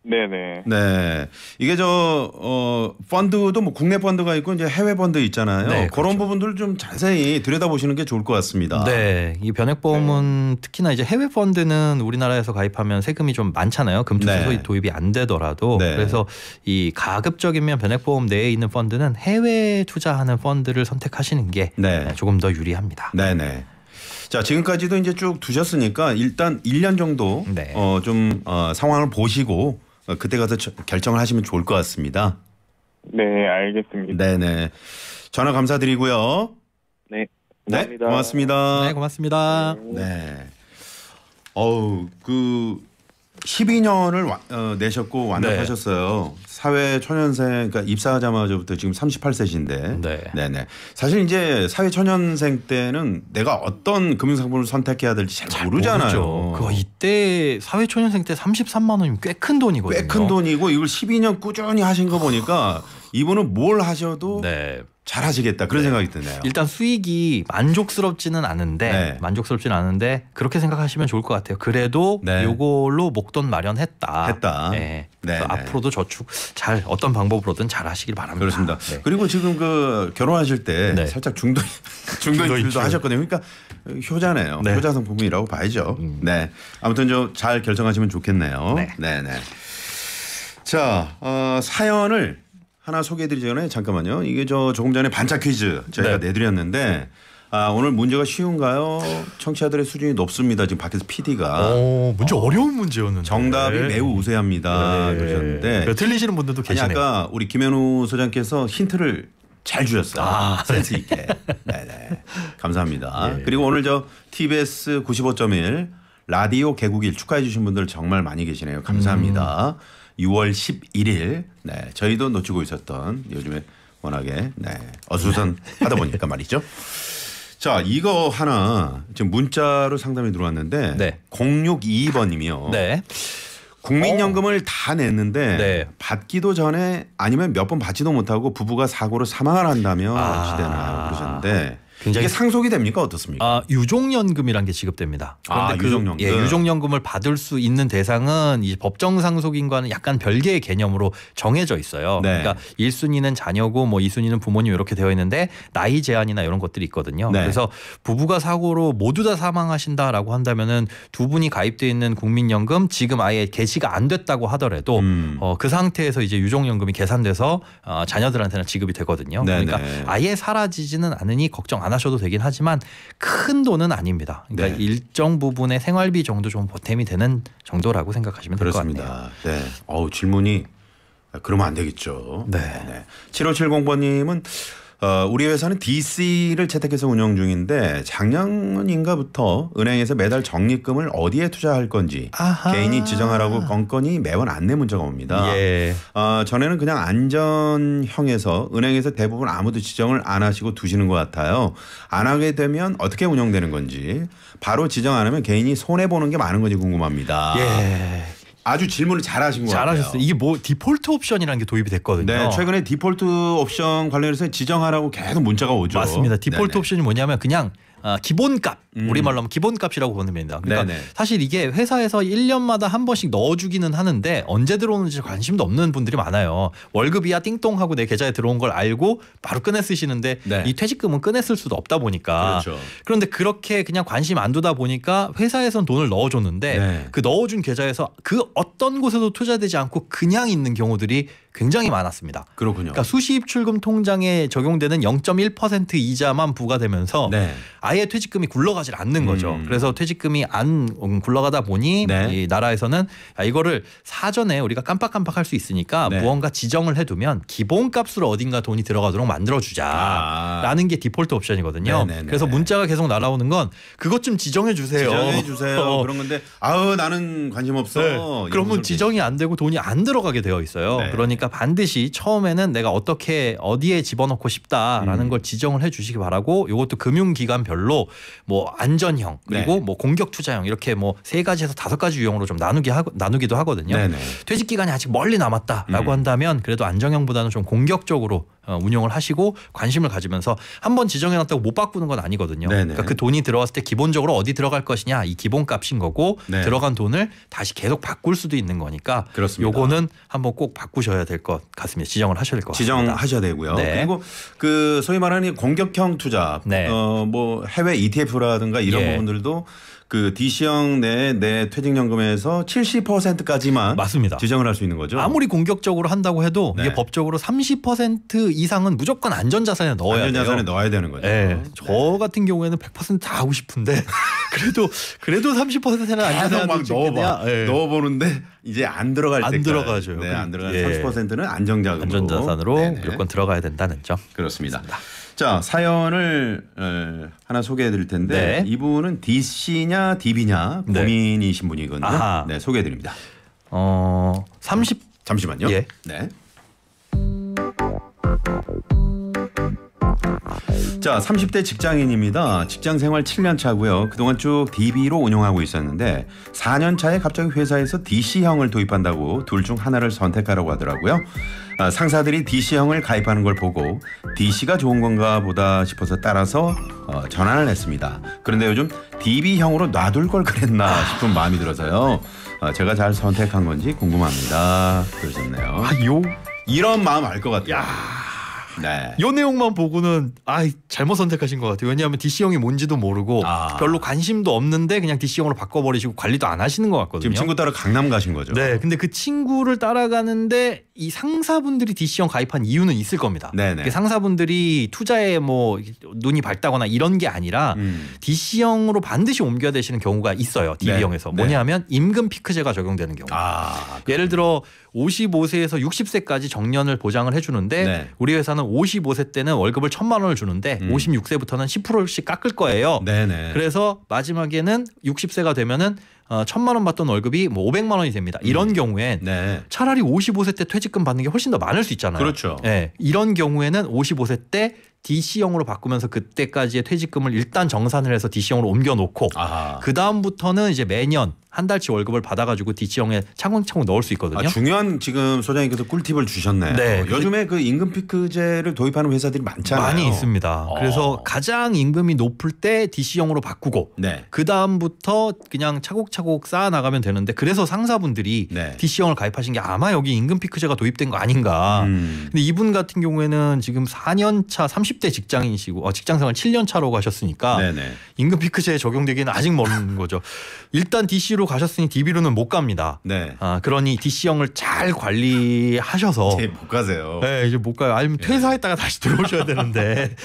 네네. 네. 이게 펀드도 뭐 국내 펀드가 있고 이제 해외 펀드 있잖아요. 네, 그런 부분들을 좀 자세히 들여다보시는 게 좋을 것 같습니다. 네. 이 변액보험은 특히나 이제 해외 펀드는 우리나라에서 가입하면 세금이 좀 많잖아요. 금투세 소위 도입이 안 되더라도. 그래서 이 가급적이면 변액보험 내에 있는 펀드는 해외에 투자하는 펀드를 선택하시는 게 조금 더 유리합니다. 네네. 자, 지금까지도 이제 쭉 두셨으니까 일단 1년 정도 상황을 보시고 그때 가서 결정을 하시면 좋을 것 같습니다. 네, 알겠습니다. 네네. 전화 감사드리고요. 네. 감사합니다. 네, 고맙습니다. 네, 고맙습니다. 네. 12년을 내셨고 완납하셨어요. 사회 초년생, 그러니까 입사하자마자부터 지금 38세신데. 네네. 사실 이제 사회 초년생 때는 내가 어떤 금융상품을 선택해야 될지 잘 모르잖아요. 그거 이때 사회 초년생 때 33만 원이면 꽤 큰 돈이거든요. 꽤 큰 돈이고 이걸 12년 꾸준히 하신 거 보니까 이분은 뭘 하셔도 잘 하시겠다 그런 생각이 드네요. 일단 수익이 만족스럽지는 않은데 그렇게 생각하시면 좋을 것 같아요. 그래도 이걸로 목돈 마련했다. 네. 앞으로도 저축 잘 어떤 방법으로든 잘 하시길 바랍니다. 그렇습니다. 그리고 지금 결혼하실 때 살짝 중도 일도 하셨거든요. 그러니까 효자네요. 효자 상품이라고 봐야죠. 네. 아무튼 잘 결정하시면 좋겠네요. 네네. 자, 사연을 하나 소개해드리기 전에 잠깐만요. 이게 조금 전에 반짝 퀴즈 저희가 내드렸는데 오늘 문제가 쉬운가요? 청취자들의 수준이 높습니다. 지금 밖에서 PD가. 문제 어려운 문제였는데. 정답이 매우 우세합니다. 그러셨는데. 틀리시는 분들도 계시네요. 아까 우리 김현우 소장께서 힌트를 잘 주셨어요. 센스 있게. 네네. 감사합니다. 그리고 오늘 TBS 95.1 라디오 개국일 축하해 주신 분들 정말 많이 계시네요. 감사합니다. 6월 11일 저희도 놓치고 있었던 요즘에 워낙에 어수선하다 보니까 말이죠. 자, 이거 하나 지금 문자로 상담이 들어왔는데 0622번님이요. 국민연금을 다 냈는데 받기도 전에 아니면 몇 번 받지도 못하고 부부가 사고로 사망을 한다면 어찌 되나요? 그러셨는데 이게 상속이 됩니까? 어떻습니까? 유종연금이란 게 지급됩니다. 그런데 유종연금. 유종연금을 받을 수 있는 대상은 이 법정 상속인과는 약간 별개의 개념으로 정해져 있어요. 그러니까 1순위는 자녀고 뭐 2순위는 부모님 이렇게 되어 있는데 나이 제한이나 이런 것들이 있거든요. 그래서 부부가 사고로 모두 다 사망하신다라고 한다면은 두 분이 가입돼 있는 국민연금 지금 아예 개시가 안 됐다고 하더라도 그 상태에서 이제 유종연금이 계산돼서 자녀들한테는 지급이 되거든요. 그러니까 아예 사라지지는 않으니 걱정 안 하셔도 되긴 하지만 큰 돈은 아닙니다. 그러니까 일정 부분의 생활비 정도 좀 보탬이 되는 정도라고 생각하시면 될 것 같네요. 네. 질문이 그러면 안 되겠죠. 7570번님은 우리 회사는 DC를 채택해서 운영 중인데 작년인가부터 은행에서 매달 적립금을 어디에 투자할 건지 개인이 지정하라고 건건이 매번 안내 문자가 옵니다. 예. 전에는 그냥 안전형에서 은행에서 대부분 아무도 지정을 안 하시고 두시는 것 같아요. 안 하게 되면 어떻게 운영되는 건지 바로 지정 안 하면 개인이 손해보는 게 많은 건지 궁금합니다. 예. 아주 질문을 잘하신 것 같아요. 잘하셨어요. 이게 뭐 디폴트 옵션이라는 게 도입이 됐거든요. 네, 최근에 디폴트 옵션 관련해서 지정하라고 계속 문자가 오죠. 맞습니다. 디폴트 네네. 옵션이 뭐냐면 그냥 기본값, 우리말로 하면 기본값이라고 보면 됩니다. 그러니까 네네. 사실 이게 회사에서 1년마다 한 번씩 넣어주기는 하는데 언제 들어오는지 관심도 없는 분들이 많아요. 월급이야 띵똥하고 내 계좌에 들어온 걸 알고 바로 꺼내 쓰시는데 네. 이 퇴직금은 꺼내 쓸 수도 없다 보니까 그렇죠. 그런데 그렇게 그냥 관심 안 두다 보니까 회사에선 돈을 넣어줬는데 네. 그 넣어준 계좌에서 그 어떤 곳에도 투자되지 않고 그냥 있는 경우들이 굉장히 많았습니다. 그렇군요. 그러니까 수시입출금 통장에 적용되는 0.1% 이자만 부과되면서 네. 아예 퇴직금이 굴러가질 않는 거죠. 그래서 퇴직금이 안 굴러가다 보니 네. 이 나라에서는 이거를 사전에 우리가 깜빡깜빡할 수 있으니까 네. 무언가 지정을 해두면 기본값으로 어딘가 돈이 들어가도록 만들어주자라는 게 디폴트 옵션이거든요. 네네네. 그래서 문자가 계속 날아오는 건 그것 좀 지정해 주세요. 지정해 주세요. 그런 건데 아우 나는 관심 없어. 네. 이런 그러면 소리. 지정이 안 되고 돈이 안 들어가게 되어 있어요. 네. 그러니까 반드시 처음에는 내가 어떻게 어디에 집어넣고 싶다라는 걸 지정을 해주시기 바라고 이것도 금융기관별로 뭐 안전형 그리고 네. 뭐 공격 투자형 이렇게 뭐 3가지에서 5가지 유형으로 좀 나누기도 하거든요. 네네. 퇴직 기간이 아직 멀리 남았다라고 한다면 그래도 안정형보다는 좀 공격적으로 운용을 하시고 관심을 가지면서 한번 지정해놨다고 못 바꾸는 건 아니거든요. 네네. 그러니까 그 돈이 들어왔을 때 기본적으로 어디 들어갈 것이냐 이 기본값인 거고 네. 들어간 돈을 다시 계속 바꿀 수도 있는 거니까 그렇습니다. 요거는 한번 꼭 바꾸셔야 될 것 같습니다. 지정을 하셔야 될 것 같습니다. 지정하셔야 되고요. 네. 그리고 그 소위 말하는 공격형 투자, 네. 뭐 해외 ETF라든가 이런 예. 부분들도 그 DC형 내 퇴직연금에서 70%까지만 맞습니다. 지정을 할 수 있는 거죠. 아무리 공격적으로 한다고 해도 네. 이게 법적으로 30% 이상은 무조건 안전자산에 넣어야 안전자산에 돼요. 넣어야 되는 거죠. 네. 저 같은 경우에는 100%다 하고 싶은데 그래도 30%는 계속 안전자산에 막 넣어봐. 네. 넣어보는데 이제 안 들어갈 안 때까지. 들어가죠. 네, 안 들어가는 예. 30%는 안정자금으로. 안전자산으로 네네. 무조건 들어가야 된다는 점. 그렇습니다. 자, 사연을 하나 소개해 드릴 텐데 네. 이분은 DC냐 DB냐 네. 고민이신 분이거든요. 아하. 네, 소개해 드립니다. 30 잠시만요. 예. 네. 자, 30대 직장인입니다. 직장 생활 7년 차고요. 그동안 쭉 DB로 운영하고 있었는데 4년 차에 갑자기 회사에서 DC형을 도입한다고 둘 중 하나를 선택하라고 하더라고요. 상사들이 DC형을 가입하는 걸 보고 DC가 좋은 건가 보다 싶어서 따라서 전환을 했습니다. 그런데 요즘 DB형으로 놔둘 걸 그랬나 싶은 마음이 들어서요. 제가 잘 선택한 건지 궁금합니다. 그러셨네요. 이런 마음 알 것 같아요. 네. 요 내용만 보고는 잘못 선택하신 것 같아요. 왜냐하면 DC형이 뭔지도 모르고 별로 관심도 없는데 그냥 DC형으로 바꿔버리시고 관리도 안 하시는 것 같거든요. 지금 친구 따라 강남 가신 거죠. 네, 근데 그 친구를 따라가는데 이 상사분들이 DC형 가입한 이유는 있을 겁니다. 네네. 상사분들이 투자에 뭐 눈이 밝다거나 이런 게 아니라 DC형으로 반드시 옮겨야 되시는 경우가 있어요. DB형에서. 네. 뭐냐면 임금 피크제가 적용되는 경우. 예를 들어 55세에서 60세까지 정년을 보장을 해주는데 네. 우리 회사는 55세 때는 월급을 1,000만 원을 주는데 56세부터는 10%씩 깎을 거예요. 네네. 그래서 마지막에는 60세가 되면은 1,000만 원 받던 월급이 뭐 500만 원이 됩니다. 이런 경우엔 네. 차라리 55세 때 퇴직금 받는 게 훨씬 더 많을 수 있잖아요. 그렇죠. 네, 이런 경우에는 55세 때 DC형으로 바꾸면서 그때까지의 퇴직금을 일단 정산을 해서 DC형으로 옮겨놓고 그 다음부터는 이제 매년 한 달치 월급을 받아가지고 DC형에 차곡차곡 넣을 수 있거든요. 중요한 지금 소장님께서 꿀팁을 주셨네요. 네. 요즘에 그 임금 피크제를 도입하는 회사들이 많잖아요. 많이 있습니다. 그래서 가장 임금이 높을 때 DC형으로 바꾸고 네. 그 다음부터 그냥 차곡차곡 쌓아 나가면 되는데 그래서 상사분들이 네. DC형을 가입하신 게 아마 여기 임금 피크제가 도입된 거 아닌가. 근데 이분 같은 경우에는 지금 4년 차 30대 직장인이시고 직장생활 7년 차로 가셨으니까 네네. 임금 피크제에 적용되기는 아직 멀은 거죠. 일단 DC로 가셨으니 DB로는 못 갑니다. 네. 그러니 DC형을 잘 관리하셔서 이제 못 가세요. 네, 이제 못 가요. 아니면 퇴사했다가 다시 들어오셔야 되는데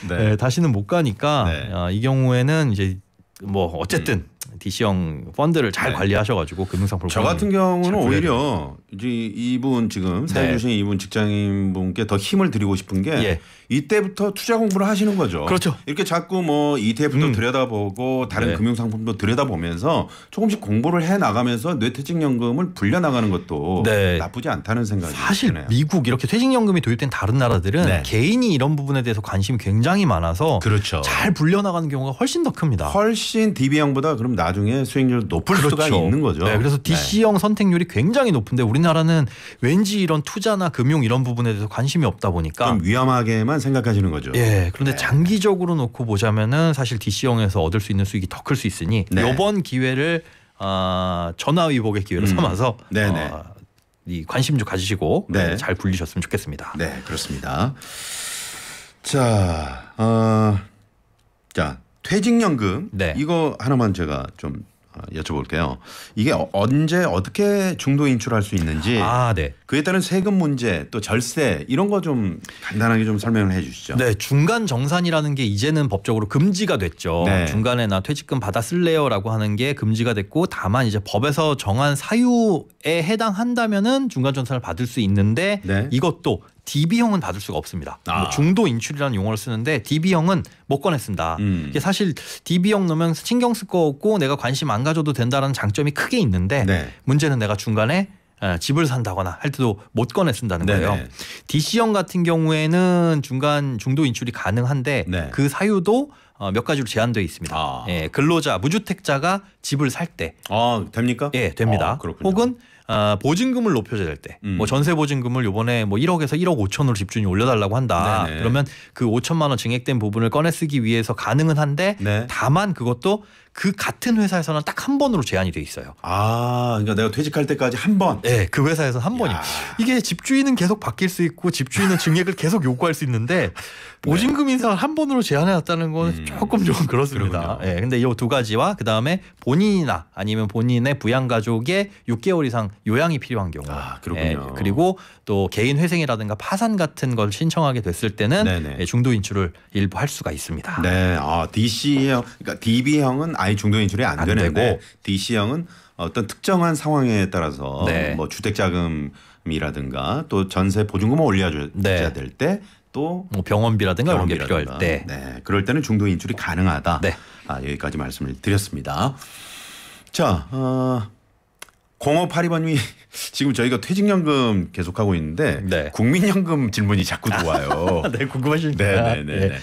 네. 네, 다시는 못 가니까 네. 이 경우에는 이제 뭐 어쨌든 DC형 펀드를 잘 네. 관리하셔가지고 금융상품을 저 같은 경우는 잘 오히려 이제 이분 지금 사연 네. 주신 이분 직장인분께 더 힘을 드리고 싶은 게 예. 이때부터 투자 공부를 하시는 거죠. 그렇죠. 이렇게 자꾸 뭐 ETF도 들여다보고 다른 네. 금융상품도 들여다보면서 조금씩 공부를 해 나가면서 뇌퇴직연금을 불려 나가는 것도 네. 나쁘지 않다는 생각이 사실 드네요. 미국 이렇게 퇴직연금이 도입된 다른 나라들은 네. 개인이 이런 부분에 대해서 관심이 굉장히 많아서 그렇죠. 잘 불려나가는 경우가 훨씬 더 큽니다. 훨씬 DB형보다 그럼 나중에 수익률 높을 수가 있는 거죠. 네, 그래서 네. DC형 선택률이 굉장히 높은데 우리나라는 왠지 이런 투자나 금융 이런 부분에 대해서 관심이 없다 보니까 좀 위험하게만 생각하시는 거죠. 예, 그런데 네. 장기적으로 놓고 보자면은 사실 DC형에서 얻을 수 있는 수익이 더 클 수 있으니 네. 이번 기회를 전화위복의 기회로 삼아서 네네. 이 관심 좀 가지시고 네. 잘 불리셨으면 좋겠습니다. 네, 그렇습니다. 자, 퇴직연금 네. 이거 하나만 제가 좀 여쭤볼게요. 이게 언제 어떻게 중도 인출할 수 있는지 네. 그에 따른 세금 문제 또 절세 이런 거 좀 간단하게 좀 설명을 해 주시죠. 네, 중간 정산이라는 게 이제는 법적으로 금지가 됐죠. 네. 중간에 나 퇴직금 받아 쓸래요라고 하는 게 금지가 됐고 다만 이제 법에서 정한 사유에 해당한다면은 중간 정산을 받을 수 있는데 네. 이것도 DB형은 받을 수가 없습니다. 뭐 중도 인출이라는 용어를 쓰는데 DB형은 못 꺼내 쓴다. 이게 사실 DB형 넣으면 신경 쓸 거 없고 내가 관심 안 가져도 된다는 장점이 크게 있는데 네. 문제는 내가 중간에 집을 산다거나 할 때도 못 꺼내 쓴다는 거예요. 네네. DC형 같은 경우에는 중간 중도 인출이 가능한데 네. 그 사유도 몇 가지로 제한되어 있습니다. 예, 근로자, 무주택자가 집을 살 때, 됩니까? 예, 됩니다. 그렇군요. 혹은 보증금을 높여줘야 될 때, 뭐 전세 보증금을 이번에 뭐 1억에서 1억 5천으로 집주인이 올려달라고 한다. 네네. 그러면 그 5천만 원 증액된 부분을 꺼내 쓰기 위해서 가능은 한데 네. 다만 그것도 그 같은 회사에서는 딱 한 번으로 제한이 돼 있어요. 그러니까 내가 퇴직할 때까지 한 번. 네, 그 회사에서 한 번이요. 이게 집주인은 계속 바뀔 수 있고 집주인은 증액을 계속 요구할 수 있는데 보증금 인상을 한 번으로 제한해놨다는 건 조금 좀 그렇습니다. 예, 근데 이 두 가지와 그 다음에 본인이나 아니면 본인의 부양 가족의 6개월 이상 요양이 필요한 경우, 그렇군요. 그리고 또 개인 회생이라든가 파산 같은 걸 신청하게 됐을 때는 네네. 중도 인출을 일부 할 수가 있습니다. 네, DC형, 그러니까 DB형은 아예 중도 인출이 안 되는데 되고. DC형은 어떤 특정한 상황에 따라서 네. 뭐 주택자금이라든가 또 전세 보증금을 올려줘야 네. 될 때 또 뭐 병원비라든가 이런 게 필요할 때. 네, 그럴 때는 중도 인출이 가능하다. 네. 여기까지 말씀을 드렸습니다. 자, 0582번님이 지금 저희가 퇴직연금 계속하고 있는데 네. 국민연금 질문이 자꾸 들어와요. 네, 궁금하시니까. 네네네.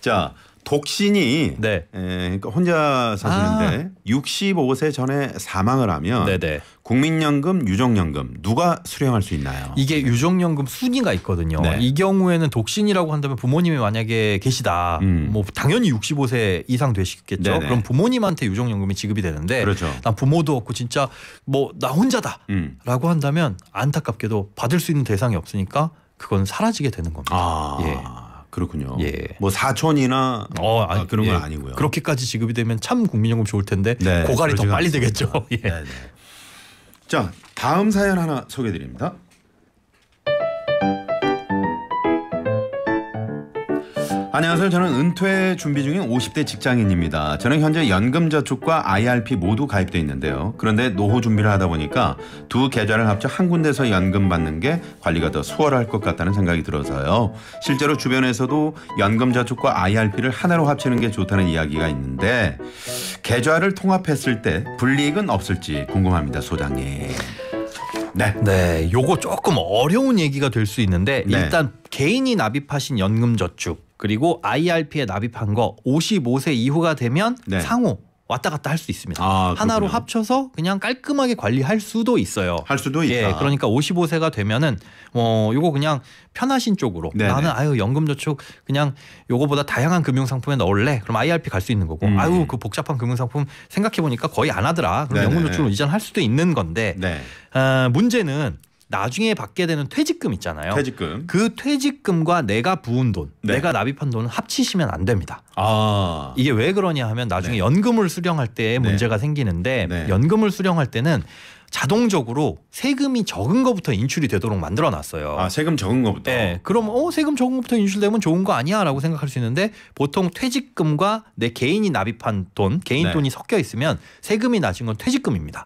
자, 독신이 네. 그러니까 혼자 사시는데 65세 전에 사망을 하면 네네. 국민연금, 유족연금 누가 수령할 수 있나요? 이게 유족연금 순위가 있거든요. 네. 이 경우에는 독신이라고 한다면 부모님이 만약에 계시다. 뭐 당연히 65세 이상 되시겠죠. 네네. 그럼 부모님한테 유족연금이 지급이 되는데 그렇죠. 난 부모도 없고 진짜 뭐 나 혼자다라고 한다면 안타깝게도 받을 수 있는 대상이 없으니까 그건 사라지게 되는 겁니다. 예. 그렇군요. 예. 뭐 사촌이나 그런 건 아니고요. 그렇게까지 지급이 되면 참 국민연금 좋을 텐데 네, 고갈이 더 그러지가 빨리 않습니다. 되겠죠. 예. 네네. 자, 다음 사연 하나 소개해드립니다. 안녕하세요. 저는 은퇴 준비 중인 50대 직장인입니다. 저는 현재 연금저축과 IRP 모두 가입돼 있는데요. 그런데 노후 준비를 하다 보니까 두 계좌를 합쳐 한 군데서 연금 받는 게 관리가 더 수월할 것 같다는 생각이 들어서요. 실제로 주변에서도 연금저축과 IRP를 하나로 합치는 게 좋다는 이야기가 있는데 계좌를 통합했을 때 불이익은 없을지 궁금합니다, 소장님. 네, 요거 조금 어려운 얘기가 될 수 있는데 네. 일단 개인이 납입하신 연금저축 그리고 IRP에 납입한 거 55세 이후가 되면 네. 상호 왔다 갔다 할 수 있습니다. 그렇군요. 하나로 합쳐서 그냥 깔끔하게 관리할 수도 있어요. 할 수도 있다. 예, 그러니까 55세가 되면은 요거 그냥 편하신 쪽으로 네네. 나는 연금저축 그냥 요거보다 다양한 금융상품에 넣을래. 그럼 IRP 갈 수 있는 거고 그 복잡한 금융상품 생각해 보니까 거의 안 하더라. 그럼 네네. 연금저축으로 이전할 수도 있는 건데 네. 문제는 나중에 받게 되는 퇴직금 있잖아요. 퇴직금. 그 퇴직금과 내가 부은 돈, 네. 내가 납입한 돈은 합치시면 안 됩니다. 이게 이게 왜 그러냐 하면 나중에 네. 연금을 수령할 때 네. 문제가 생기는데 네. 연금을 수령할 때는 자동적으로 세금이 적은 것부터 인출이 되도록 만들어놨어요. 아, 세금 적은 것부터. 네, 그럼 세금 적은 것부터 인출되면 좋은 거 아니야라고 생각할 수 있는데 보통 퇴직금과 내 개인이 납입한 돈, 개인 네. 돈이 섞여 있으면 세금이 낮은 건 퇴직금입니다.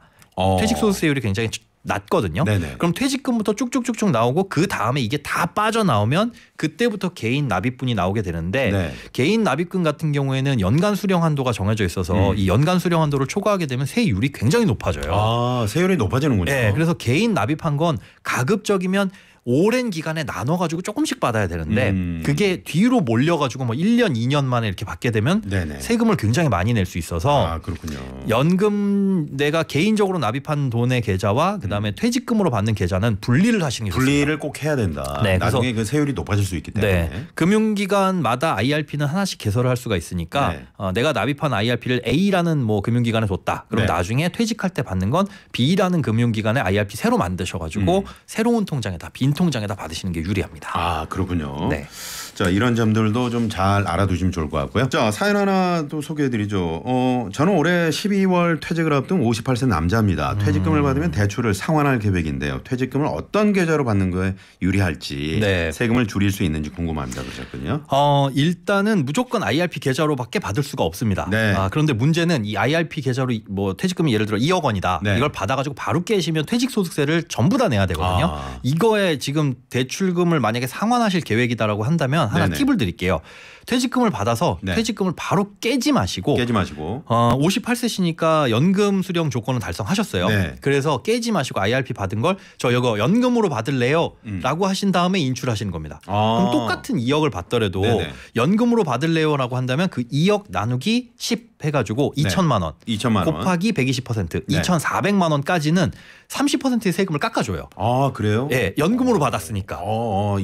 퇴직소득세율이 굉장히 낮거든요. 네네. 그럼 퇴직금부터 쭉쭉쭉쭉 나오고 그 다음에 이게 다 빠져나오면 그때부터 개인 납입분이 나오게 되는데 네. 개인 납입금 같은 경우에는 연간 수령 한도가 정해져 있어서 이 연간 수령 한도를 초과하게 되면 세율이 굉장히 높아져요. 아, 세율이 높아지는군요. 네, 그래서 개인 납입한 건 가급적이면 오랜 기간에 나눠가지고 조금씩 받아야 되는데 그게 뒤로 몰려가지고 뭐 1년, 2년 만에 이렇게 받게 되면 네네. 세금을 굉장히 많이 낼 수 있어서 아, 그렇군요. 연금 내가 개인적으로 납입한 돈의 계좌와 그다음에 퇴직금으로 받는 계좌는 분리를 하시는 게 좋습니다. 분리를 꼭 해야 된다. 네, 나중에 그 세율이 높아질 수 있기 때문에. 네, 금융기관마다 IRP는 하나씩 개설을 할 수가 있으니까 네. 내가 납입한 IRP를 A라는 뭐 금융기관에 줬다. 그럼 네. 나중에 퇴직할 때 받는 건 B라는 금융기관에 IRP 새로 만드셔가지고 새로운 통장에다 빈 통장에다 받으시는 게 유리합니다. 아, 그렇군요. 네. 자, 이런 점들도 좀 잘 알아두시면 좋을 것 같고요. 자, 사연 하나 또 소개해드리죠. 저는 올해 12월 퇴직을 앞둔 58세 남자입니다. 퇴직금을 받으면 대출을 상환할 계획인데요. 퇴직금을 어떤 계좌로 받는 거에 유리할지 네. 세금을 줄일 수 있는지 궁금합니다. 그러셨군요. 일단은 무조건 IRP 계좌로밖에 받을 수가 없습니다. 네. 그런데 문제는 이 IRP 계좌로 뭐 퇴직금이 예를 들어 2억 원이다. 네. 이걸 받아가지고 바로 깨시면 퇴직소득세를 전부 다 내야 되거든요. 아. 이거에 지금 대출금을 만약에 상환하실 계획이다라고 한다면 하나 네네. 팁을 드릴게요. 퇴직금을 받아서 네. 퇴직금을 바로 깨지 마시고 58세시니까 연금 수령 조건은 달성하셨어요. 네. 그래서 깨지 마시고 IRP 받은 걸 저 이거 연금으로 받을래요? 라고 하신 다음에 인출하시는 겁니다. 그럼 똑같은 2억을 받더라도 네네. 연금으로 받을래요라고 한다면 그 2억 나누기 10 해가지고 네. 2천만 원 2천만 원. 곱하기 120% 네. 2,400만 원까지는 30%의 세금을 깎아줘요. 아, 그래요? 예, 연금으로 받았으니까.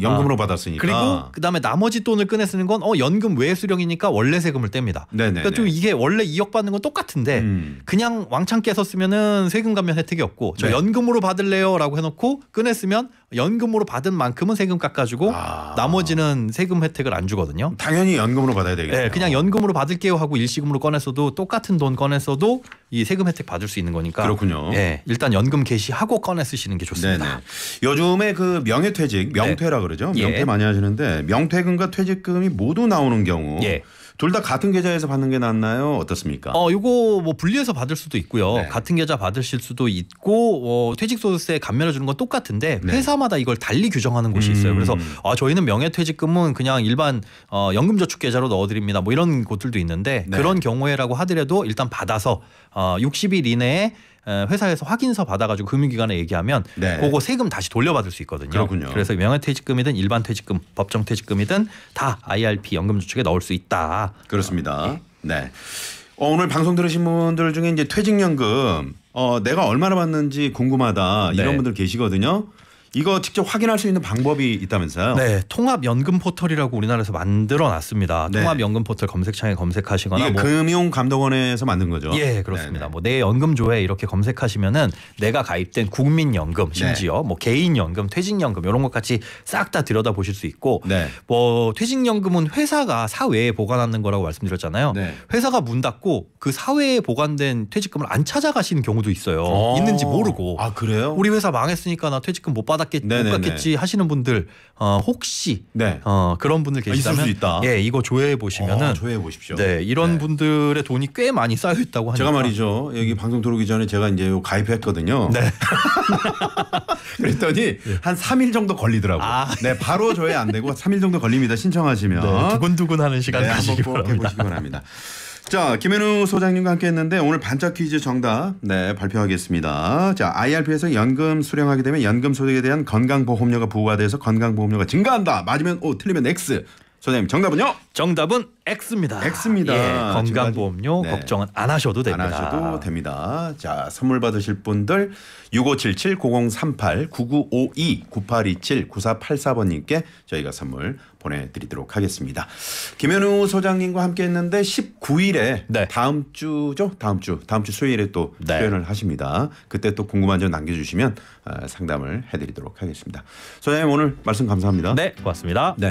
연금으로 받았으니까. 그리고 그다음에 나머지 돈을 꺼내 쓰는 건 연금 외 수령이니까 원래 세금을 뗍니다. 네네. 그러니까 좀 이게 원래 2억 받는 건 똑같은데 그냥 왕창 깨서 쓰면은 세금 감면 혜택이 없고 저 네. 연금으로 받을래요라고 해놓고 꺼내 쓰면 연금으로 받은 만큼은 세금 깎아주고 나머지는 세금 혜택을 안 주거든요. 당연히 연금으로 받아야 되겠네요. 네, 그냥 연금으로 받을게요 하고 일시금으로 꺼냈어도 똑같은 돈 꺼냈어도 이 세금 혜택 받을 수 있는 거니까. 그렇군요. 예, 일단 연금 개시하고 꺼내 쓰시는 게 좋습니다. 네네. 요즘에 그 명예퇴직, 명퇴라 그러죠. 명퇴 예. 많이 하시는데 명퇴금과 퇴직금이 모두 나오는 경우 예. 둘 다 같은 계좌에서 받는 게 낫나요? 어떻습니까? 요거 뭐 분리해서 받을 수도 있고요. 네. 같은 계좌 받으실 수도 있고 퇴직소득세 감면해 주는 건 똑같은데 네. 회사마다 이걸 달리 규정하는 곳이 있어요. 그래서 저희는 명예퇴직금은 그냥 일반 연금저축 계좌로 넣어드립니다. 뭐 이런 곳들도 있는데 네. 그런 경우에라고 하더라도 일단 받아서 60일 이내에 회사에서 확인서 받아가지고 금융기관에 얘기하면 네. 그거 세금 다시 돌려받을 수 있거든요. 그렇군요. 그래서 명예퇴직금이든 일반 퇴직금, 법정퇴직금이든 다 IRP 연금저축에 넣을 수 있다. 그렇습니다. 네. 오늘 방송 들으신 분들 중에 이제 퇴직연금 내가 얼마나 받는지 궁금하다 네. 이런 분들 계시거든요. 이거 직접 확인할 수 있는 방법이 있다면서요? 네, 통합연금 포털이라고 우리나라에서 만들어놨습니다. 네. 통합연금 포털 검색창에 검색하시거나 이게 금융감독원에서 만든 거죠? 예, 그렇습니다. 네네. 뭐 내 연금조회 이렇게 검색하시면은 내가 가입된 국민연금, 심지어 뭐 개인연금, 퇴직연금 이런 것 같이 싹 다 들여다 보실 수 있고, 네. 뭐 퇴직연금은 회사가 사회에 보관하는 거라고 말씀드렸잖아요. 네. 회사가 문 닫고 그 사회에 보관된 퇴직금을 안 찾아가시는 경우도 있어요. 있는지 모르고. 아, 그래요? 우리 회사 망했으니까 나 퇴직금 못 받았겠지, 못 네네네. 받겠지 하시는 분들 혹시 네. 그런 분들 계시다면 있을 수 있다. 예, 이거 조회해 보시면은 조회해 보십시오. 네, 이런 네. 분들의 돈이 꽤 많이 쌓여 있다고 하니까 제가 말이죠. 여기 방송 들어오기 전에 제가 이제 가입했거든요. 네. 그랬더니 한 3일 정도 걸리더라고요. 아. 네, 바로 조회 안 되고 3일 정도 걸립니다. 신청하시면. 네, 두근두근 하는 시간 네, 가시기 한번 꼭 바랍니다. 해보시기 바랍니다. 자, 김현우 소장님과 함께했는데 오늘 반짝 퀴즈 정답 발표하겠습니다. 자, IRP에서 연금 수령하게 되면 연금 소득에 대한 건강보험료가 부과돼서 건강보험료가 증가한다. 맞으면 O, 틀리면 X. 소장님 정답은요? 정답은 X입니다. X입니다. 예, 건강보험료 네. 걱정은 안 하셔도 됩니다. 안 하셔도 됩니다. 자, 선물 받으실 분들 6577-9038-9952-9827-9484번님께 저희가 선물 보내드리도록 하겠습니다. 김현우 소장님과 함께했는데 19일에 네. 다음 주죠? 다음 주 수요일에 또 네. 출연을 하십니다. 그때 또 궁금한 점 남겨주시면 상담을 해드리도록 하겠습니다. 소장님 오늘 말씀 감사합니다. 네, 고맙습니다. 네.